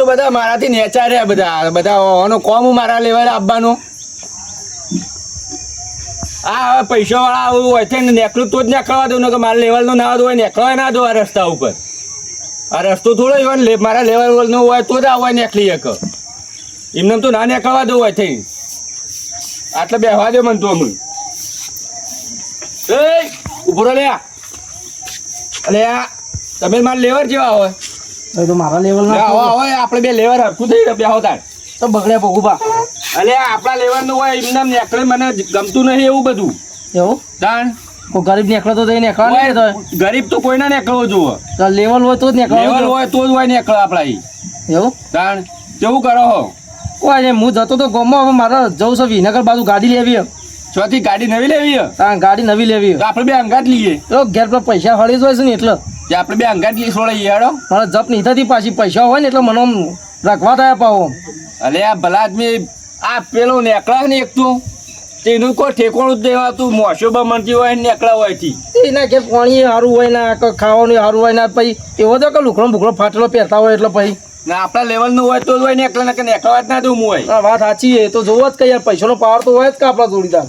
બધા મારાથી નેચા રહ્યા બધા કોમ મારા લેવલ આપવાનો. આ હવે પૈસા વાળા આવું હોય છે ને નેકળું તો જ નેકળવા દઉં ને કે મારા લેવલ નો ના હોય નેકળવા ના દો આ રસ્તા ઉપર. આ રસ્તો થોડો હોય મારા લેવલ નો હોય તો જ આવવા નેકળી એક એમને તો ના નેકળવા દઉં હોય થઈ આટલે બેહવા દે મને તો હમણાં. એ ઉભો લે અલે તમે મારા લેવર જેવા હોય તો મારા લેવલ ના હોય આપણે બે લેવર હરખું થઈ બેહો તાર તો બગડે ભોગુભા. અલે આપણા લેવર નું હોય એમને નેકળે મને ગમતું નહીં એવું બધું. એવું તાણ કોઈ ગરીબ નીકળે તો નીકળવા નહીં તો ગરીબ તો કોઈ ના નીકળવો જોવો. લેવલ હોય તો જ નીકળે લેવલ હોય તો જ હોય નીકળે આપણા એવું તાણ કેવું કરો હો કોઈ નહીં હું જતો તો ગામમાં હવે મારે જવું છે વિનગર બાજુ ગાડી લેવી ચોથી ગાડી નવી લેવી ગાડી નવી લેવી તો આપણે બે અંગાત લઈએ તો ઘેર પર પૈસા હળી જ હોય છે ને એટલે કે આપણે બે અંગાત લઈએ છોડાઈએ હેડો મારે જપ નહીં થતી પાછી પૈસા હોય ને એટલે મને આમ રાખવા થયા પાવો. અલે આ ભલા આદમી આ પેલો નેકળા ને એક તો તેનું કોઈ ઠેકોણું જ દેવાતું મોસો બમણતી હોય ને નેકળા હોય થી એના ઘેર પાણી સારું હોય ને ખાવાનું સારું હોય ને પછી એવો તો કે લુકડો બુકડો ફાટેલો પહેરતા હોય એટલે પછી ને આપણા લેવલ નું હોય તો જ હોય નેકળા ને નેકળવા જ ના દઉં હોય. હા વાત સાચી છે તો જોવો જ કે યાર પૈસાનો પાવર તો હોય જ કે આપણા જોડીદાર.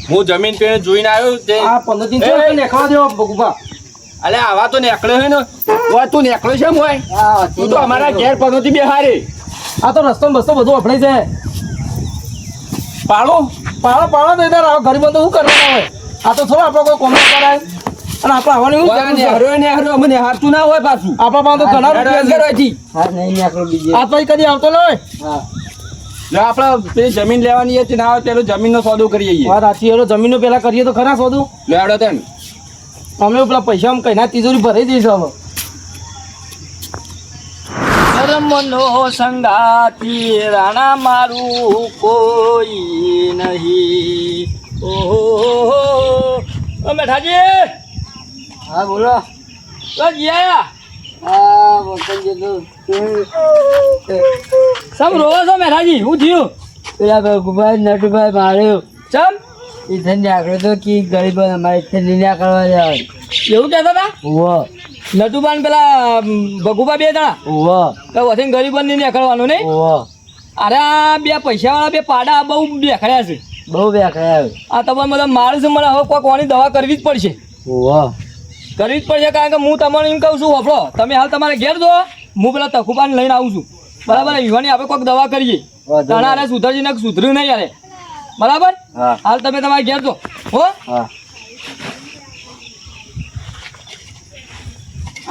હું જમીન પેને જોઈને આવ્યો તે આ 15 નેખવા દેવો ભગુભા. અલે આવા તો નેકળે હોય ને હોય તું નેકળે છે એમ હોય તું તો અમારા ઘેર પનોતી બેહારે આ તો રસ્તો બસ્તો બધું અફડાઈ જાય પાડો પાડો તો ઇધર આવો ગરીબો તો શું કરવાના હોય. આ તો થોડો આપણો કોઈ કોમેન્ટ કરાય અને આપણે આવવાની શું કરવું છે નેહરો મને હારતું ના હોય પાછું આપણા પાસે તો ઘણા રૂપિયા હોય હા નહીં નેકળો બીજે આ તો કદી આવતો ન હોય. હા જો આપણે પેલી જમીન લેવાની હતી ના આવે પેલો જમીનનો સોદો કરી આવીએ. વાત સાચી એનો જમીનનો પેલા કરીએ તો ખરા સોદું લેવડો તેમ અમે પેલા પૈસા આમ કઈ ના તિજોરી ભરાઈ દઈશું હવે. મનો સંગાતી રાણા મારું કોઈ નહીં. ઓહો મેઠાજી હા બોલો ગયા હા વતન જેટલું સમ રોવો છો મેઠાજી શું થયું પેલા ભગુભાઈ નટુભાઈ માર્યો ચમ ઇથન નીકળ્યો તો કે ગરીબો અમારે ઇથન લીલા કરવા જાય એવું કહેતા હતા ઓવો નટુબાન પેલા ભગુબા બે જણા ઓવો તો વથીને ગરીબોને નીકળવાનું નહીં. ઓવો અરે આ બે પૈસાવાળા બે પાડા બહુ બેખડ્યા છે બહુ બેકરાયો આ તમારે બધા મારું છે મને હવે કોઈ કોની દવા કરવી જ પડશે ઓવો કરવી જ પડશે કારણ કે હું તમને એમ કહું છું વફડો તમે હાલ તમારે ઘેર જો હું પેલા તખુબાને લઈને આવું છું બરાબર યુવાની આપણે કોઈક દવા કરીએ તાણા અરે સુધરજીને સુધર્યું નહીં યારે બરાબર હા હાલ તમે તમારે ઘેર જો હો હા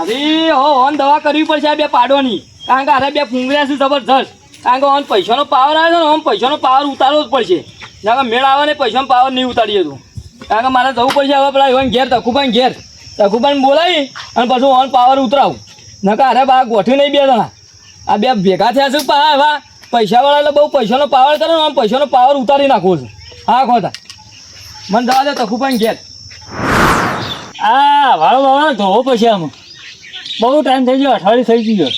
અરે હો ઓન દવા કરવી પડશે આ બે પાડોની કારણ કે અરે બે ફૂંગર્યા છે જબરજસ્ત કારણ કે ઓન પૈસાનો પાવર આવે છે ને ઓન પૈસાનો પાવર ઉતારવો જ પડશે કારણ કે મેળ આવે ને પૈસાનો પાવર નહીં ઉતારીએ તો કારણ કે મારે જવું પડશે હવે પેલા એવા ઘેર તખુબાઈને બોલાવી અને પછી ઓન પાવર ઉતરાવું નકા અરે બા ગોઠવી નહીં બે જણા આ બે ભેગા થયા છે એવા પૈસાવાળા એટલે બહુ પૈસાનો પાવર કરે ને આમ પૈસાનો પાવર ઉતારી નાખવો છે હા ખોટા મને જવા દે તખુબાઈને ઘેર આ વાળો ધોવો પછી આમાં બહુ ટાઈમ થઈ ગયો અઠવાડિયું થઈ ગયો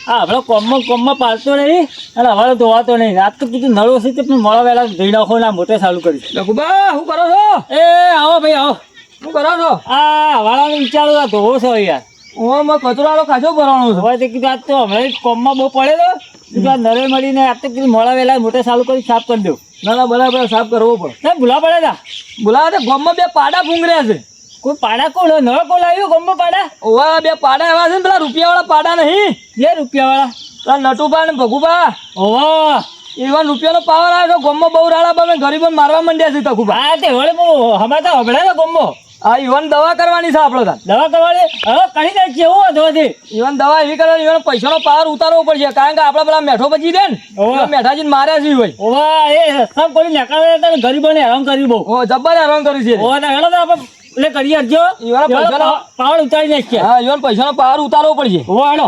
હા આપણે કોમમાં પાલતો નહીં અને હવે ધોવાતો નહીં આજ તો કીધું નળો છે તે પણ મોડા વહેલા ધોઈ નાખો ના મોટે ચાલુ કરીશ. તખુબા શું કરો છો એ આવો ભાઈ આવો શું કરો છો આ વાળાનો વિચારો આ ધોવો છો યાર ઓમાં કચરાનો ખાસો ભરવાનો છે હવે તે કીધું આજ તો હમણાં કોમમાં બહુ પડેલો કીધું આ નરે મળીને આજ તો કીધું મોડા વહેલા મોટે ચાલુ કરી સાફ કરી દઉં. ના બરાબર સાફ કરવો પડે ભૂલા પડે તા બોલાવે તો ગામમાં બે પાડા ફૂંગર્યા છે કોઈ પાડા કોણ નળ કોણ આવ્યું ગમમાં પાડા ઓવા બે પાડા એવા છે ને પેલા રૂપિયાવાળા પાડા નહીં જે રૂપિયાવાળા પેલા નટુબા ને ભગુબા ઓવા એવા રૂપિયાનો પાવર આવે તો ગામમાં બહુ રાડા બામે ગરીબો મારવા માંડ્યા છે તખુબા હા તે વળે બહુ હમણાં તો હમણાં ને ગમો હા ઈવન દવા કરવાની છે આપણે તાર દવા કરવાની હવે કરી દે કેવું હતો તે ઈવન દવા એવી કરવાની ઈવન પૈસાનો પાવર ઉતારવો પડશે કારણ કે આપણે પેલા મેઠો બચી દે ને ઓવા. મેઠાજીને માર્યા છે ભાઈ ઓવા એ સસ્તા કોઈ નીકળે હતા ગરીબોને હેરાન કર્યું બહુ ઓ જબ્બર હેરાન કર્યું છે ઓવા ના હેલો તો આપણે એટલે કરી આપજો ઈવન પૈસાનો પાવર ઉતારી નાખીએ હા ઈવન પૈસાનો પાવર ઉતારવો પડશે ઓવા હેલો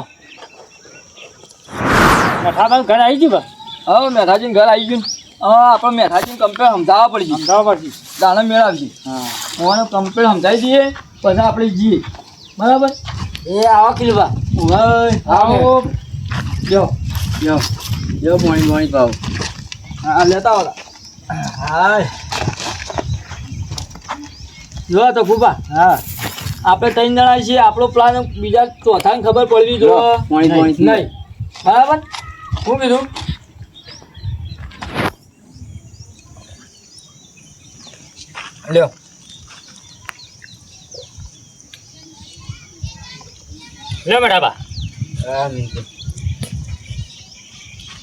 મઠાબા ઘર આવી ગયું હવે મેઠાજીને ઘર આવી ગયું હવે આપણે મેઠાજીને કમ્પ્લેટ સમજાવવા પડશે સમજાવવા પડશે દાણા મેળવશે હા હું કમ્પ્લેટ સમજાવી દઈએ પછી આપણે જઈએ બરાબર એ આવો કિલવા આવો જો મોણી ભાવ હા લેતા આવડા હા જો તો ફૂફા હા આપણે 3 જણા છીએ આપણો પ્લાન બીજા ચોથાને ખબર પડવી જો પોણી નહીં બરાબર શું કીધું? લ્યો લે મેઠાબા.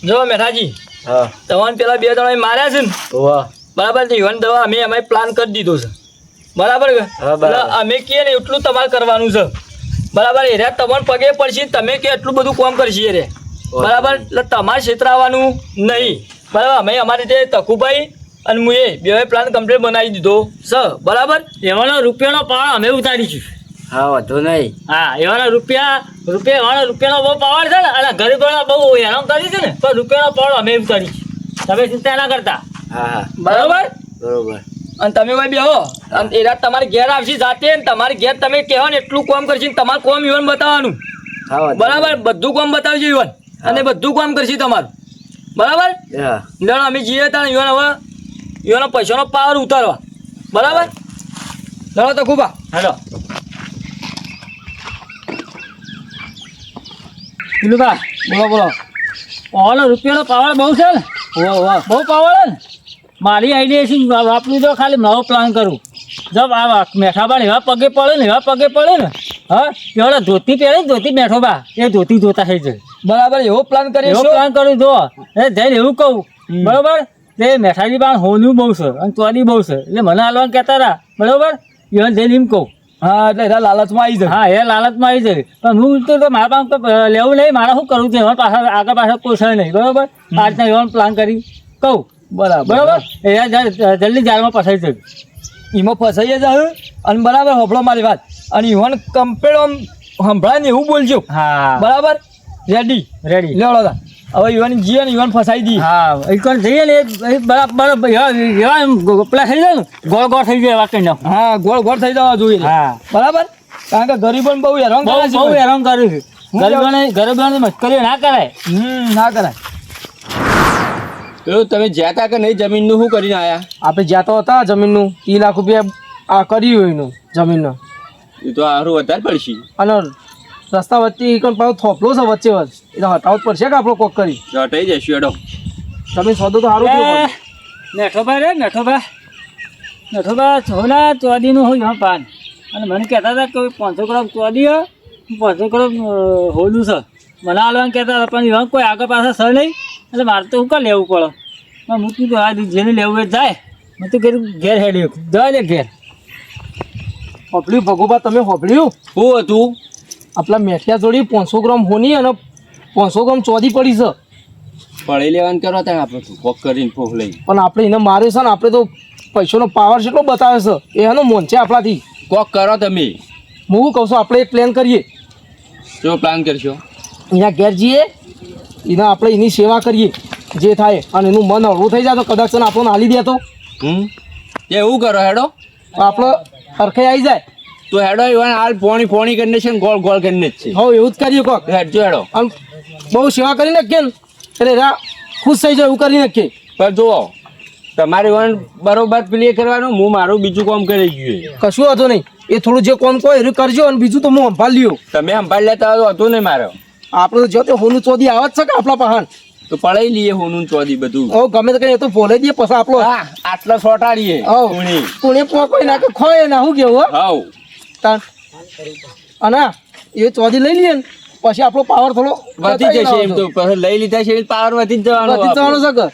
જો મેઠાજી, હા તમને પેલા 2 જણા માર્યા છે ને, વાહ બરાબર છે? યુવાન દવા અમે પ્લાન કરી દીધો છે, બરાબર કે? હા, બરાબર. એટલે અમે કહે ને એટલું તમારે કરવાનું છે, બરાબર? એ રહ્યા તમને પગે પડશે, તમે કે એટલું બધું કામ કરશે રે, બરાબર? એટલે તમારે છેતરાવાનું નહીં, બરાબર? અમે અમારી રીતે તકુભાઈ અને હું એ બે પ્લાન કમ્પ્લીટ બનાવી દીધો છે, બરાબર? એવાનો રૂપિયાનો પાવર અમે ઉતારીશું. હા વાંધો નહીં. હા, એવાનો રૂપિયાનો બહુ પાવર છે ને, અને ગરીબોના બહુ હેરાન કરી છે ને, તો રૂપિયાનો પાવર અમે ઉતારીશું. તમે ચિંતા ના કરતા. હા હા બરાબર? બરોબર. અને તમે ભાઈ બેહો, અને એ રાત તમારી ઘેર આવશે જાતે, ને તમારી ઘેર તમે કહેવો ને એટલું કામ કરશે, ને તમારે કોમ યુવાન બતાવવાનું, હા વાંધો બરાબર? બધું કામ બતાવજો યુવાન, અને બધું કામ કરશે તમારું, બરાબર? નહીં. હા લેણો અમે જઈએ ત્યાં યુવાન હવે યુવાનો પૈસાનો પાવર ઉતારવા, બરાબર? લેણો તો ખૂબા. હેલો પેલું બોલો બોલો. ઓલો રૂપિયાનો પાવર બહુ છે ને, બહુ પાવર છે ને. મારી આઈડિયા છે વાપરું તો ખાલી નવો પ્લાન કરું. જબ આ મેઠાબા એવા પગે પડે ને હા, એવાળા ધોતી પહેરે ને, ધોતી મેઠોબા એ ધોતી જોતા થઈ જાય. બરાબર, એવો પ્લાન એવો કરીશું. પ્લાન કરું જો એ જઈને એવું કહું, બરોબર? તે મેઠાજી પાસે હોનું બહુ છે અને ચોરી બહુ છે, એટલે મને હાલવાનું કહેતા હતા, બરોબર? એને જઈને એમ કહું. હા, એટલે એના લાલચમાં આવી જાય. હા, એ લાલચમાં આવી જાય, પણ હું તો મારા પાસે તો લેવું નહીં, મારે શું કરવું છે? એમાં પાછળ આગળ પાછળ પોસાય નહીં, બરોબર? આ રીતના એવાનો પ્લાન કરી કહું, બરોબર? એ જલ્દી જાળમાં ફસાઈ જાય. એમાં ફસાઈ જાય. અને બરાબર હોભળો મારી વાત, અને યુવાન કમ્પેર આમ સંભળાય ને એવું બોલજો, હા, બરાબર? Ready ready. લેવડો તા. હવે યુવાન જીએ ને યુવાન ફસાઈ દી. હા, એ કોણ જઈએ ને એ બરાબર એવા એમ પેલા થઈ જાય ને, ગોળ ગોળ થઈ જાય, વાંચી નાખું. હા, ગોળ ગોળ થઈ જવા જોઈએ. હા, બરાબર? કારણ કે ગરીબોને બહુ હેરાન કરે છે. બહુ હેરાન કર્યું છે. ગરીબોને મશ્કરીઓ ના કરાય. ના કરાય. પેલું તમે જ્યાં તા કે નહીં, જમીનનું શું કરીને આયા? આપણે જ્યાં તો હતા જમીનનું 3 લાખ રૂપિયા આ કર્યું એનું જમીનનું, એ તો સારું વધારે પડશે. અને રસ્તા વચ્ચે એક પાછો થોપલો છે વચ્ચે એટલે હટાવવું જ પડશે કે આપણો કોક કરી. હટાઈ જશું એડો. તમે સોદો તો સારું થયું પણ. મેઠોબા સોના ચોદીનું હોય હા પાન, અને મને કહેતા હતા કે 500 ગ્રામ ચોદી હે, 500 ગ્રામ હોલું છે, મને હાલવાનું કહેતા હતા, પણ એવા કોઈ આગળ પાછળ છે નહીં, એટલે મારે તો શું કાં લેવું પડે? પણ હું કીધું આ જેને લેવું એ જાય. મેં તો કીધું ઘેર હેડ્યું, જાય ને ઘેર. હોભળ્યું ભગુભા, તમે હોભળ્યું? શું હતું? આપણા મેઠિયા જોડી 500 ગ્રામ હોની અને 500 ગ્રામ ચોદી પડી છે, પડી લેવાનું કરો ત્યાં આપણે તું કોક કરીને ફોક લઈ. પણ આપણે એને માર્યો છે ને, આપણે તો પૈસાનો પાવર કેટલો બતાવે છે, એનો મોન છે આપણાથી. કોક કરો તમે. હું શું કહું છું, આપણે એક પ્લાન કરીએ, શું પ્લાન કરશો? એના ઘેર જઈએ, એના આપણે એની સેવા કરીએ જે થાય, અને એનું મન હળવું થઈ જાય તો કદાચ તને આપણને હાલી દે તો એવું કરો હેડો. આપણે હરખાઈ આવી જાય. તો હેડો ઈવન હાલ પોણી કરીને છે ને ગોળ ગોળ કરીને જ છે. હવે એવું જ કરીએ કોક. હેડજો હેડો. અને બહુ સેવા કરી નાખીએ ને એટલે રા ખુશ થઈ જાય એવું કરી નાખીએ. પણ જુઓ, તમારે ઈવન બરોબર પ્લે કરવાનું, હું મારું બીજું કામ કરી ગયું. કશું વાંધો નહીં, એ થોડું જે કોમ કહો એ કરજો, અને બીજું તો હું સંભાળી લ્યો. તમે સંભાળી લેતા હોય તો હતું નહીં મારે. આપણે તો જો તે હોનું ચોદી આવે જ છે કે આપણા પહાણ. તો પડાઈ લઈએ હોનું ચોદી બધું. હવે ગમે તો કઈ એ તો ભોલે દઈએ પછી આપણો હા, આટલા સોટાડીએ. પુણે કોઈ નાખે ખોય ના શું કેવું હાવ. તાન અને એ ચોદી લઈ લઈએ ને પછી આપણો પાવર થોડો વધી જશે એમ તો. પછી લઈ લીધા છે પાવર વધી જ જવાનો. વધી જવાનો છે કે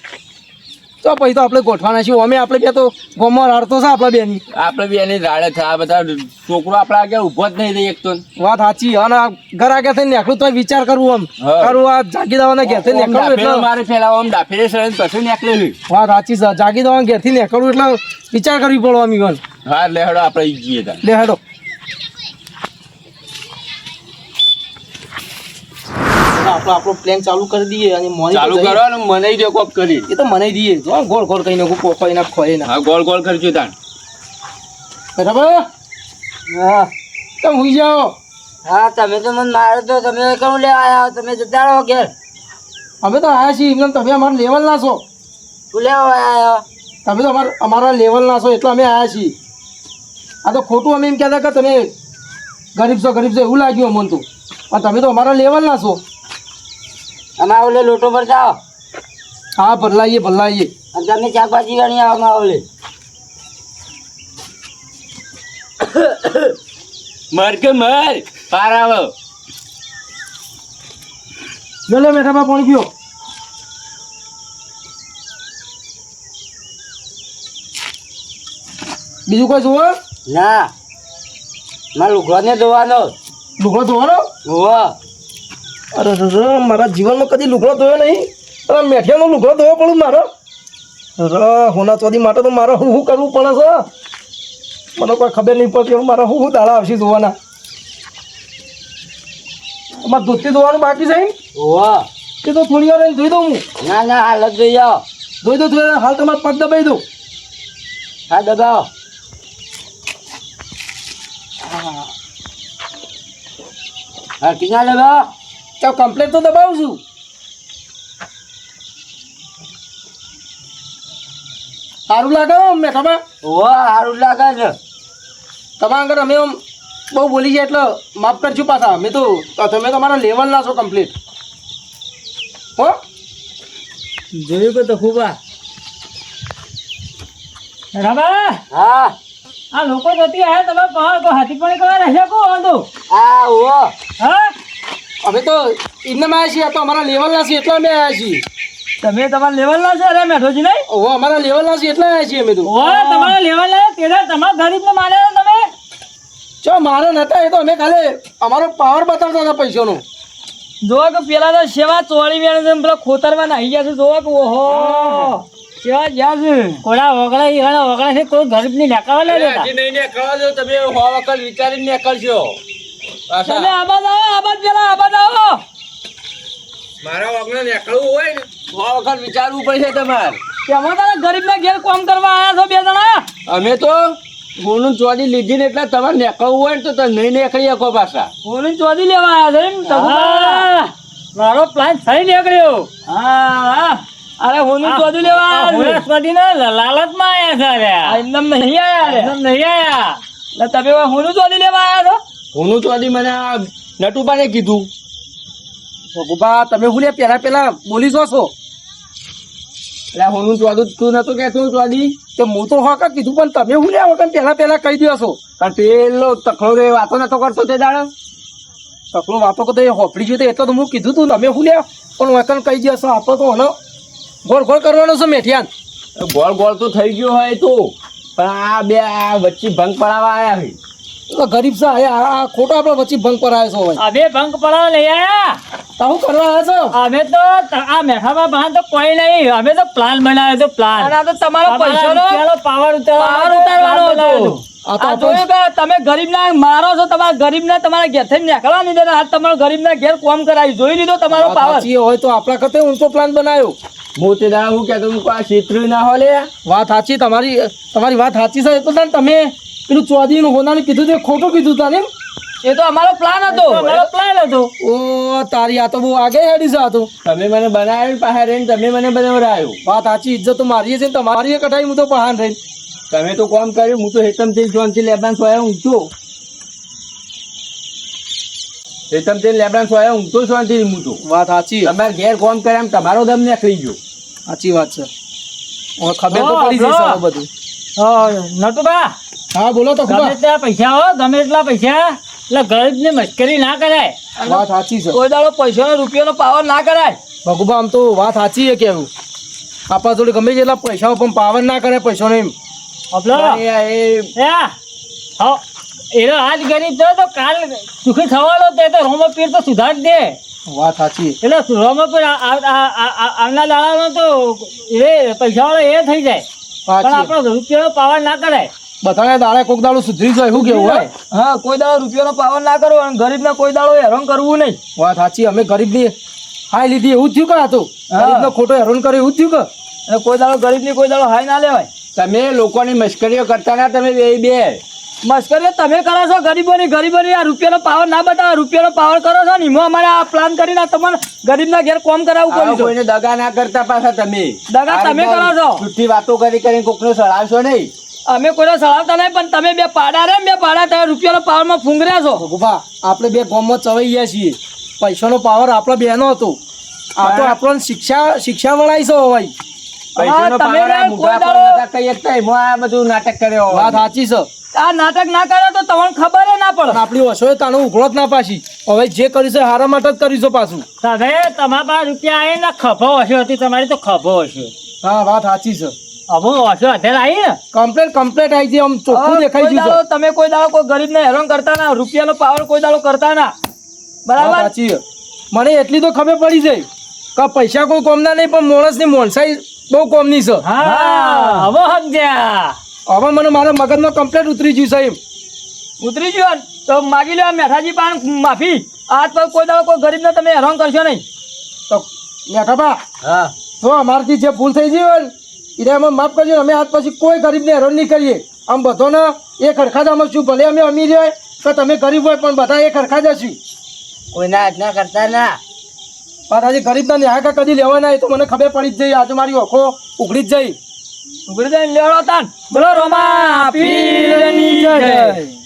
તો પછી તો આપણે ગોઠવાના છીએ. અમે આપણે બે તો ગોમાં રાડતો છે આપણા બેની. આપણે બી એની રાડે છે. આ બધા છોકરો આપણા આગળ ઊભો જ નહીં રહી એક તો. વાત સાચી. અને ઘર આગળ થઈને નીકળું તો વિચાર કરવું આમ કરવું. આ જાગી દવાના ઘેરથી નીકળવું એટલે મારે પેલા આમ ડાફેરે સળે પછી નીકળેલું. વાત સાચી છે. જાગી દવાના ઘેરથી નીકળવું એટલે વિચાર કરવી પડો આમ ઈવન. હા, લે હેડો આપણે જઈએ ત્યાં. લે હેડો. આપણે આપણો પ્લાન ચાલુ કરી દઈએ અને ચાલુ કરવાનું મને દે કોક કરી. એ તો મને દઈએ જો ગોળ ગોળ કઈ નાખું પોખોઈ ના ખોય ના. હા, ગોળ ગોળ કરજો તાણ. બરાબર. હા તમે હુઈ જાઓ. હા, તમે તો મને મારો તો તમે કેમ લે આયા? તમે જતા રહો ઘેર. અમે તો આયા છીએ એમને. તમે અમારા લેવલ ના છો. શું લેવા આયા? તમે તો અમારા લેવલ ના છો એટલે અમે આયા છીએ. આ તો ખોટું અમે એમ કહેતા કે તમે ગરીબ છો એવું લાગ્યું અમને તો. પણ તમે તો અમારા લેવલ ના છો અમારા ઓલે લોટો પર જાઓ હા ભરલાઈએ ભરલાઈએ. અને તમે શાકભાજી વાળી આવો અમારા ઓલે. મર કે મર પાર આવો. લે લે મેઠામાં પાણી પીઓ. બીજું કોઈ જોવો? ના મારા લુગડાને ધોવાનો. લુગડો ધોવાનો? હોવા અરે મારા જીવનમાં કદી લુગડો ધોયો નહીં. અરે મેઠિયાનો લુગડો ધોવો પડું મારો. અરે હોના ચોદી માટે તો મારે શું કરવું પડે છે? મને કોઈ ખબર નહીં પડતી મારે શું દાડા આવશે ધોવાના. અમારે ધોતી ધોવાનું બાકી છે હોવા કે તો થોડી વાર રહીને ધોઈ દઉં હું. ના ના હાલત જોઈ આવો. ધોઈ દઉં થોડી વાર. હાલ તમારે પગ દબાઈ દઉં. હા દબાવો. હા કિના દબાવો. ચાલ કમ્પ્લેટ તો દબાવું છું. સારું લાગે મેઠામાં? હોવા સારું લાગે છે. તમારા આગળ અમે આમ બહુ બોલી ગયા એટલે માફ કરજો પાછા. અમે તો તમે તમારા લેવલના છો કમ્પ્લીટ. હો જોયું કે તો ખુબા રાબા હા આ લોકો જતી આવ્યા તમે પહાડ કો હાથી પાણી કરવા રહેશે કો વાંધો હા હોવા હા અમે તો ઇન્નમાં આવ્યા છીએ. આ તો અમારા લેવલના છીએ એટલા અમે આવ્યા છીએ. તમે તમારા લેવલ ના છે અરે મેઠોજી નહીં ઓહો અમારા લેવલના છીએ એટલા આવ્યા છીએ અમે તો. ઓય તમારા લેવલ ના તેરા તમારા ગરીબ ને મારે તમે ચો મારે નતા એ તો અમે ખાલી અમારો પાવર બતાવતા હતા પૈસાનો. જોવો કે પેલા તો સેવા ચોળી વેણ છે પેલા ખોતરમાં નાહી ગયા છે. જોવો કે ઓહો સેવા જ્યાં છે. કોડા વગડા છે કોઈ ગરીબ ની નેકાવા લે દેતા હજી નહીં નીકળવા દો. તમે સો વખત વિચારીને નીકળશો પાછા. તમે આબાદ આવો આબાદ પેલા આબાદ આવો. મારા વગર નીકળવું હોય ને સો વખત વિચારવું પડશે તમારે. તેમાં તારા ગરીબના ઘેર કામ કરવા આવ્યા છો બે જણા. અમે તો ગુણનું ચોરી લીધી ને એટલે તમારે નીકળવું હોય ને તો તમે નહીં નીકળી શકો પાછા. ઓની ચોરી લેવા આવ્યા છે એમ હા, મારો પ્લાન થઈ નીકળ્યો હા અરે હોનું ચોરી લેવા આવ્યા છે. વનસ્પતિ ના લાલચ માં આયા છે આ એમનેમ નહીં આયા રે. એકદમ નહીં આયા એટલે તમે હોનું ચોરી લેવા આવ્યા છો. ગુણનું ચોરી મને આ નટુબાને કીધું. ભગુભા તમે હું લે પેલા બોલી જો છો. એટલે હોનું ચોરું તું નતું કહેતું ચોરી. કે હું તો હોકા કીધું પણ તમે હું લે વગર પેલા કહી દો છો. કારણ પેલો તખલો રે વાતો નતો કરતો તે દાડો. સકલો વાતો કરતો એ હોપડી જોઈ એટલે તો હું કીધું તું તમે હું લે પણ વકન કહી દો છો. આપણે તો હનો ગોળ ગોળ કરવાનો છે મેઠિયાન. ગોળ ગોળ તો થઈ ગયો હોય તો પણ આ બે આ વચ્ચે ભંગ પડાવવા આવ્યા છે. તો ગરીબ છે આ ખોટો આપણે વચ્ચે ભંગ પર આવ્યો છો. હોય અમે ભંગ પડાવવા લઈ આયા તો શું કરવા આવ્યા છો? અમે તો આ મેઠામાં બહાર તો કોઈ નહીં અમે તો પ્લાન બનાવ્યો હતો પ્લાન અને આ તો તમારો પૈસાનો પાવર પાવર ઉતારવાનો હતો. આ તો આ આપણો જોયું કે તમે ગરીબના મારો છો. તમારા ગરીબના તમારા ઘેરથી નીકળવા નહીં દેતા. આજ તમારો ગરીબના ઘેર કામ કરાવી જોઈ લીધો તમારો વાત પાવર. સાચી હોય તો આપણા કરતે ઊંચો પ્લાન બનાવ્યો. હું તે દાડો હું કહેતો હું આ ક્ષેત્ર ના હો લે. વાત સાચી તમારી વાત સાચી છે. એ તો તાન તમે પેલું ચોદીનું હોનાનું કીધું તે ખોટું કીધું તાને એમ? એ તો અમારો પ્લાન હતો. અમારો પ્લાન હતો ઓ તારી આ તો બહુ આગે હેડી છે. આ તો તમે મને બનાવ્યો પાસે રહીને તમે મને બનાવરાયો. વાત સાચી. ઇજ્જત તો મારી છે ને તમારી એ કઢાઈ હું તો પહાણ રહીને. તમે તો કોમ કર્યું. હું તો હેતમથી જોનથી લેબાન સોયા ઊંઘતો. હેતમથી લેબાન સોયા ઊંઘતો શાંતિથી હું તો. વાત સાચી તમારે ઘેર કોમ કર્યા એમ તમારો દમ નીકળી ગયો. સાચી વાત છે. હવે ખબર તો હા, પડી જશે હા. હવે બધું. નટુબા હા બોલો તો ગમે ખબર. ત્યાં પૈસા હો ગમે એટલા પૈસા એટલે ગરીબ ને મશ્કરી ના કરાય વાત સાચી છે. કોઈ દાડો પૈસાનો રૂપિયાનો પાવર ના કરાય. ભગુભા આમ તો વાત સાચી છે કેવું. આપણા જોડે ગમે તેટલા પૈસા પણ પાવર ના કરે પૈસાનો એમ. આપલો એનો આજ ગરીબ થયો તો કાલ સુખી થવાનો તે તો રોમો પીર તો સુધાર દે વાત સાચી. એટલે રોમો પીર આવના દાડાનો તો એ પૈસા વાળો એ થઈ જાય પણ સાચી. આપણો રૂપિયાનો પાવર ના કરાય બધાને દાડે કોક દાડું સુધરી જાય શું કેવું હોય. હા કોઈ દાડો રૂપિયાનો પાવર ના કરવો અને ગરીબને કોઈ દાડો હેરાન કરવું નહીં. વાત સાચી. અમે ગરીબની હાય લીધી એવું જ થયું કે આ તો હા. ગરીબનો ખોટો હેરાન કરે એવું જ થયું કે. અને કોઈ દાડો ગરીબની કોઈ દાડો હાય ના લેવાય. તમે લોકોની મશ્કરીઓ કરતા ના. તમે બે મસ્કરીઓ તમે કરો છો ગરીબોની આ રૂપિયાનો પાવર ના બતાવો. રૂપિયાનો પાવર કરો છો ને એમાં અમારે આ પ્લાન કરીને તમને ગરીબના ઘેર કોમ કરાવવું આવા પડ્યું છે. કોઈને દગા ના કરતા પાછા તમે. દગા તમે કરો છો. જુઠ્ઠી વાતો કરીને કોકને સળાવશો નહીં. અમે કોઈને સળાવતા નહીં પણ તમે બે પાડા રે બે પાડા તમે રૂપિયાનો પાવરમાં ફૂંગર્યા છો. ભગુભા આપણે બે ગામમાં ચવાઈ ગયા છીએ. પૈસાનો પાવર આપણા બેનો હતો આ તો આપણને શિક્ષા વળાઈ છે ભાઈ. પૈસાનો તમે પાવર આ યાર મૂઢા કોઈ પર દાડો- નતા કઈ શકતા, એમાં આ બધું નાટક કર્યો વાત સાચી છે. આ નાટક ના કરે તો તમને ખબર ના પડે. પણ આપણી ઓછો તાનો ઉઘડો જ ના પાછી. હવે જે કર્યું છે હારા માટે જ કર્યું છે પાછું. તમે તમારા પાસે રૂપિયા આવી ને ખભો હશે હતી તમારી તો ખભો હશે હા વાત સાચી છે. અમુક હશે અત્યારે આવી ને કમ્પ્લેટ આવી છે. આમ ચોખ્ખું હવે દેખાઈ કોઈ ગયું દાડો છે. તમે કોઈ દાડો કોઈ ગરીબને હેરાન કરતા ના, રૂપિયાનો પાવર કોઈ દાડો કરતા ના. વાત બરાબર? સાચી છે. મને એટલી તો ખબર પડી જાય કે પૈસા કોઈ કોમના નહીં, પણ માણસની મોણસાઈ બહુ કોમની છે. હા હવે સમજ્યા. હવે મને મારા મગજમાં કમ્પ્લેટ ઉતરી ગયું સાહેબ. ઉતરી ગયો ને તો માગી લો આ મેઠાજી પાસે માફી. આજ પર કોઈ દાડો કોઈ ગરીબને તમે હેરાન કરશો નહીં. તો મેઠાબા હા તો અમારથી જે ભૂલ થઈ ગઈ હોય ને એને અમે માફ કરજો. અમે આજ પછી કોઈ ગરીબને હેરાન નહીં કરીએ. આમ બધાને એક હરખા જ અમે શું, ભલે અમે અમીર હોય કે તમે ગરીબ હોય, પણ બધા એક હરખા જ હશું. કોઈના આજ્ઞા કરતા ના. પણ આજે ગરીબના ન્યાય કદી લેવા ના, એ તો મને ખબર પડી જ જાય. આજે મારી ઓખો ઉઘડી જ જાય. ઉઘડી જઈને લેવડો તાન. બોલો રમા પીરની જય.